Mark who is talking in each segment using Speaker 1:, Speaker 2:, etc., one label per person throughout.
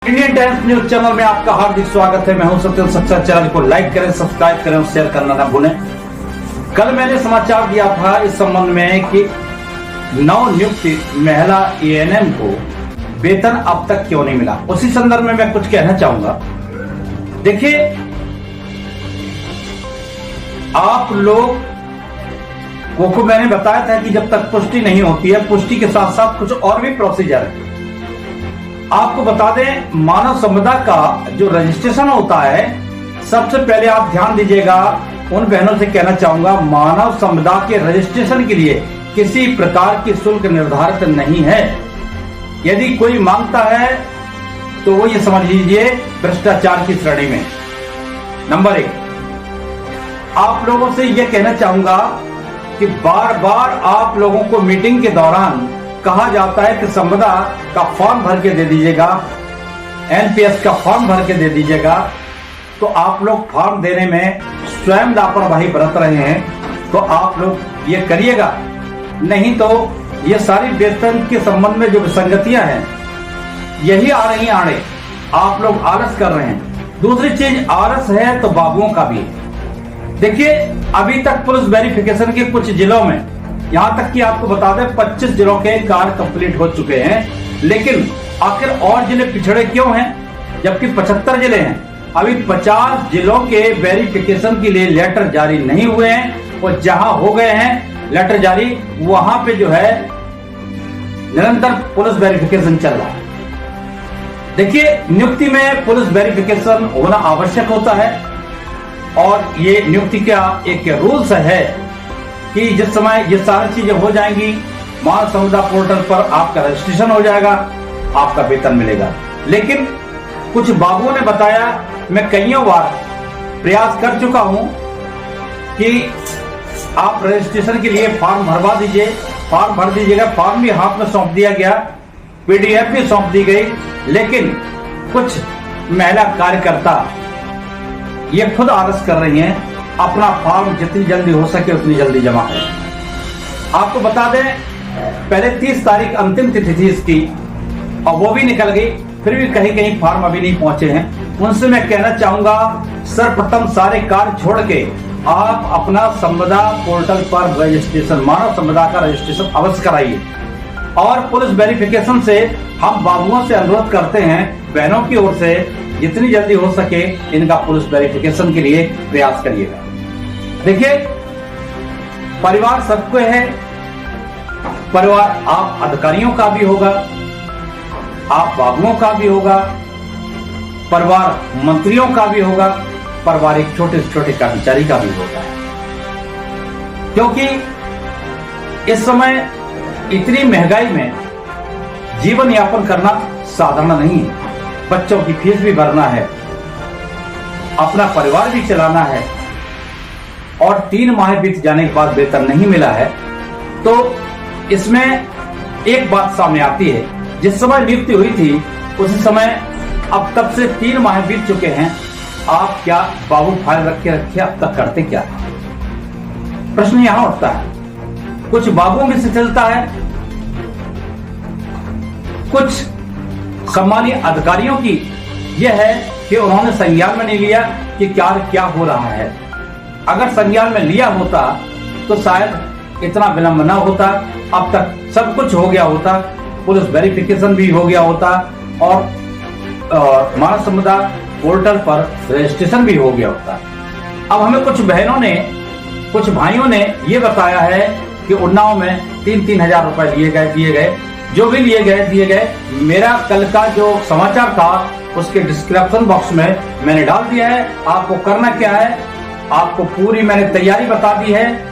Speaker 1: Indian times news channel में आपका हार्दिक स्वागत है। मैं हूं सत्यम सच्चा। चैनल को लाइक करें, सब्सक्राइब करें और शेयर करना ना भूलें। कल मैंने समाचार दिया था इस संबंध में कि नवनियुक्त महिला एएनएम को वेतन अब तक क्यों नहीं मिला। उसी संदर्भ में मैं कुछ कहना चाहूंगा। देखिए, आप लोग को मैंने बताया था कि जब तक पुष्टि नहीं होती है, पुष्टि के साथ साथ कुछ और भी प्रोसीजर है। आपको बता दें, मानव संपदा का जो रजिस्ट्रेशन होता है, सबसे पहले आप ध्यान दीजिएगा। उन बहनों से कहना चाहूंगा, मानव संपदा के रजिस्ट्रेशन के लिए किसी प्रकार की शुल्क निर्धारित नहीं है। यदि कोई मांगता है तो वो ये समझ लीजिए भ्रष्टाचार की श्रेणी में। नंबर 1, आप लोगों से ये कहना चाहूंगा कि बार बार आप लोगों को मीटिंग के दौरान कहा जाता है कि संपदा का फॉर्म भर के दे दीजिएगा, एनपीएस का फॉर्म भर के दे दीजिएगा। तो आप लोग फॉर्म देने में स्वयं लापरवाही बरत रहे हैं, तो आप लोग ये करिएगा। नहीं तो ये सारी वेतन के संबंध में जो विसंगतियां हैं, यही आ रही आड़े। आप लोग आलस कर रहे हैं। दूसरी चीज, आलस है तो बाबुओं का भी। देखिए, अभी तक पुलिस वेरिफिकेशन के कुछ जिलों में, यहां तक कि आपको बता दें 25 जिलों के कार्य कंप्लीट हो चुके हैं। लेकिन आखिर और जिले पिछड़े क्यों हैं, जबकि 75 जिले हैं। अभी 50 जिलों के वेरिफिकेशन के लिए लेटर जारी नहीं हुए हैं, और जहां हो गए हैं लेटर जारी, वहां पे जो है निरंतर पुलिस वेरिफिकेशन चल रहा है। देखिए, नियुक्ति में पुलिस वेरिफिकेशन होना आवश्यक होता है, और ये नियुक्ति का एक रूल्स है कि जिस समय ये सारी चीजें हो जाएंगी, मानव संपदा पोर्टल पर आपका रजिस्ट्रेशन हो जाएगा, आपका वेतन मिलेगा। लेकिन कुछ बाबुओं ने बताया, मैं कईयों बार प्रयास कर चुका हूं कि आप रजिस्ट्रेशन के लिए फॉर्म भरवा दीजिए, फॉर्म भर दीजिएगा। फॉर्म भी हाथ में सौंप दिया गया, पीडीएफ भी सौंप दी गई, लेकिन कुछ महिला कार्यकर्ता ये खुद आलस कर रही हैं। अपना फॉर्म जितनी जल्दी हो सके उतनी जल्दी जमा करें। आपको बता दें, पहले 30 तारीख अंतिम तिथि थी इसकी, और वो भी निकल गई। फिर भी कहीं कहीं फॉर्म अभी नहीं पहुंचे हैं। उनसे मैं कहना चाहूंगा, सर्वप्रथम सारे कार्य छोड़ के आप अपना संपदा पोर्टल पर रजिस्ट्रेशन, मानव संपदा का रजिस्ट्रेशन अवश्य कराइए। और पुलिस वेरिफिकेशन से हम बाबुओं से अनुरोध करते हैं, बहनों की ओर से, जितनी जल्दी हो सके इनका पुलिस वेरिफिकेशन के लिए प्रयास करिएगा। देखिए, परिवार सबको है। परिवार आप अधिकारियों का भी होगा, आप बाबुओं का भी होगा, परिवार मंत्रियों का भी होगा, परिवार एक छोटे से छोटे कर्मचारी का भी होता है। क्योंकि इस समय इतनी महंगाई में जीवन यापन करना साधारण नहीं है। बच्चों की फीस भी भरना है, अपना परिवार भी चलाना है, और 3 माह बीत जाने के बाद वेतन नहीं मिला है। तो इसमें एक बात सामने आती है, जिस समय नियुक्ति हुई थी उसी समय, अब तब से 3 माह बीत चुके हैं, आप क्या बाबू फाइल रखे अब तक करते क्या? प्रश्न यहां उठता है। कुछ बाबुओं की शिथिलता है, कुछ सम्मानीय अधिकारियों की यह है कि उन्होंने संज्ञान में नहीं लिया कि क्या हो रहा है। अगर संज्ञान में लिया होता तो शायद इतना विलंब न होता, अब तक सब कुछ हो गया होता, पुलिस वेरिफिकेशन भी हो गया होता, और मानव संपदा पोर्टल पर रजिस्ट्रेशन भी हो गया होता। अब हमें कुछ बहनों ने, कुछ भाइयों ने ये बताया है कि उन्नाव में 3-3 हजार रुपए दिए गए। जो भी लिए गए। मेरा कल का जो समाचार था उसके डिस्क्रिप्शन बॉक्स में मैंने डाल दिया है। आपको करना क्या है, आपको पूरी मैंने तैयारी बता दी है।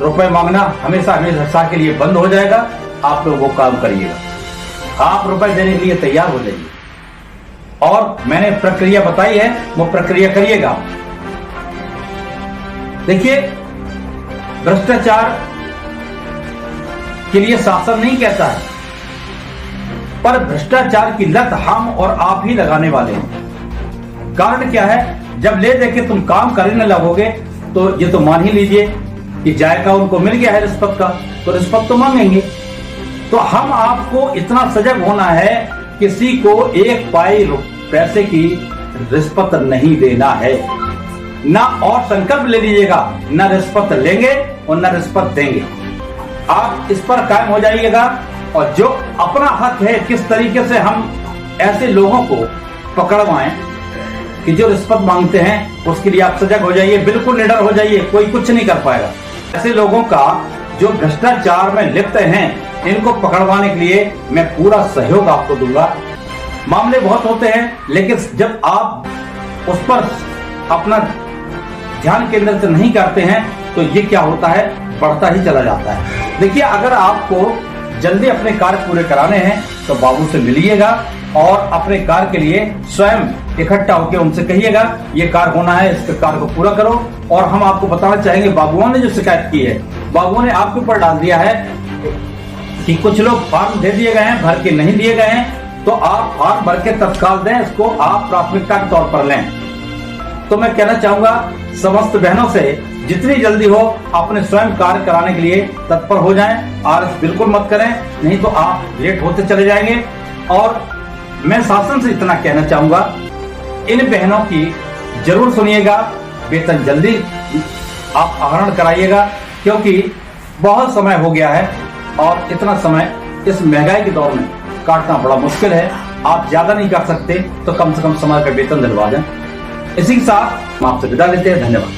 Speaker 1: रुपए मांगना हमेशा के लिए बंद हो जाएगा। आप लोग वो काम करिएगा, आप रुपए देने के लिए तैयार हो जाइए। और मैंने प्रक्रिया बताई है, वो प्रक्रिया करिएगा। देखिए, भ्रष्टाचार के लिए शासन नहीं कहता है, पर भ्रष्टाचार की लत हम और आप ही लगाने वाले हैं। कारण क्या है, जब ले देके तुम काम करने लगोगे तो ये तो मान ही लीजिए कि जायका उनको मिल गया है रिश्वत का, तो रिश्वत तो मांगेंगे। तो हम आपको इतना सजग होना है किसी को एक पाई पैसे की रिश्वत नहीं देना है ना, और संकल्प ले लीजिएगा ना रिश्वत लेंगे और ना रिश्वत देंगे। आप इस पर कायम हो जाइएगा, और जो अपना हक है किस तरीके से हम ऐसे लोगों को पकड़वाएं कि जो रिश्वत मांगते हैं, उसके लिए आप सजग हो जाइए, बिल्कुल निडर हो जाइए, कोई कुछ नहीं कर पाएगा। ऐसे लोगों का जो भ्रष्टाचार में लिप्त हैं, इनको पकड़वाने के लिए मैं पूरा सहयोग आपको दूंगा। मामले बहुत होते हैं, लेकिन जब आप उस पर अपना ध्यान केंद्रित नहीं करते हैं तो ये क्या होता है, बढ़ता ही चला जाता है। देखिए, अगर आपको जल्दी अपने कार्य पूरे कराने हैं तो बाबू से मिलिएगा और अपने कार्य के लिए स्वयं इकट्ठा होकर उनसे कहिएगा ये कार्य होना है, इसके कार्य को पूरा करो। और हम आपको बताना चाहेंगे, बाबुओं ने जो शिकायत की है, बाबुओं ने आपके ऊपर डाल दिया है कि कुछ लोग फॉर्म दे दिए गए हैं, भर के नहीं दिए गए हैं, तो आप फॉर्म भर के तत्काल दें, इसको आप प्राथमिकता के तौर पर लें। तो मैं कहना चाहूंगा समस्त बहनों से, जितनी जल्दी हो अपने स्वयं कार्य कराने के लिए तत्पर हो जाएं, आलस बिल्कुल मत करें, नहीं तो आप लेट होते चले जाएंगे। और मैं शासन से इतना कहना चाहूंगा, इन बहनों की जरूर सुनिएगा, वेतन जल्दी आप आहरण कराइएगा, क्योंकि बहुत समय हो गया है और इतना समय इस महंगाई के दौर में काटना बड़ा मुश्किल है। आप ज्यादा नहीं कर सकते तो कम से कम समय पर वेतन दिलवा दें। इसी के साथ हम आपसे विदा लेते हैं। धन्यवाद।